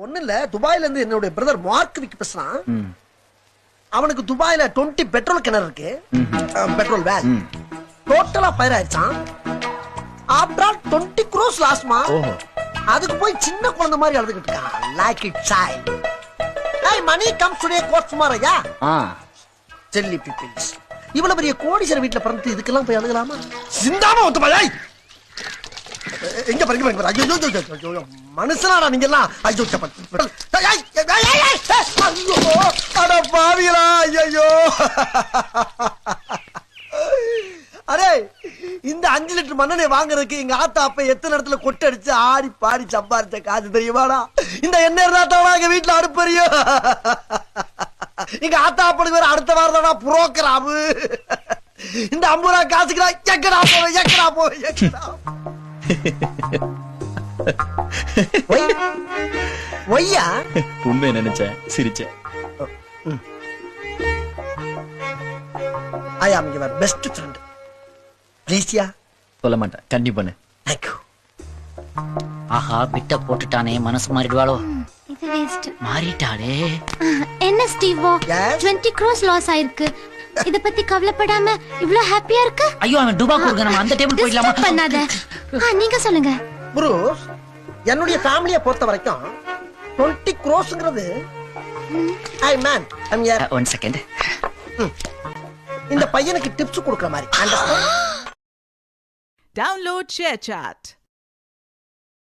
ஒண்ணு இல்ல, துபாயில இருந்து என்னுடைய பிரதர் மார்க் விக்கி பேசுறான். அவனுக்கு துபாயில 20 பெட்ரோல் கிணறு இருக்கு, பெட்ரோல் வேல் டோட்டலா ஃபயர் ஆயிடுச்சான். ஆஃப்டர் ஆல் 20 crores லாஸ்மா. அதுக்கு போய் சின்ன குழந்தை மாதிரி அழுதுகிட்டு இருக்கான். Like it child. Hey, money comes today, comes tomorrow, yeah? Silly peoples. இவ்வளவு பெரிய கோடீஸ்வர வீட்டுல பிறந்து இதுக்கெல்லாம் போய் அழுகலாமா? சிந்தாம ஒத்து பாய். எங்க பாருங்க, ஐயோ மனுஷனாடா நீங்க எல்லாம். ஐயோ அட பாவிகளா, ஐயோ. அரே, இந்த 5 லிட்டர் மண்ணெண்ணெய் வாங்குறதுக்கு எங்க ஆத்தா அப்ப எத்தனை இடத்துல கொட்டை அடிச்சு ஆடி பாடி சம்பாரிச்ச காசு தெரியுமாடா? இந்த எண்ணெய் தான் எங்க வீட்டுல அடுப்பறியும். எங்க ஆத்தா அப்பனுக்கு வேற அடுத்த வாரம் தானா புரோக்கராமு. இந்த 50 ரூபா காசுக்கு எக்கடா போவேன், எக்கடா போவேன், எக்கடா. ஒய்யா உண்மை நினைச்சேன், சிரிச்சேன். ஐ ஆம் யுவர் பெஸ்ட் ஃப்ரெண்ட். ப்ளீஸ்யா. சொல்ல மாட்டேன், கண்டிப்பா பண்ணு. Thank you. ஆஹா, பிட்ட போட்டுட்டானே, மனசு மாறிடுவாளோ? இது வேஸ்ட். மாறிட்டாளே. என்ன ஸ்டீவோ, Yes? 20 crores லாஸ் ஆயிருக்கு. இத பத்தி கவலைப்படாம இவ்ளோ ஹாப்பியா இருக்கு. ஐயோ, அவன் டுபா கொடுக்க, நம்ம அந்த டேபிள் போயிடலாமா? Disturb பண்ணாத. நீங்க சொல்லுங்க. புரூஸ், என்னுடைய ஃபேமிலியை பொறுத்த வரைக்கும் 20 crores-ங்கிறது ஐ மேன் ஐம் ஹியர். 1 செகண்ட். இந்த பையனுக்கு டிப்ஸ் கொடுக்கிற மாதிரி. Understand? Download ShareChat.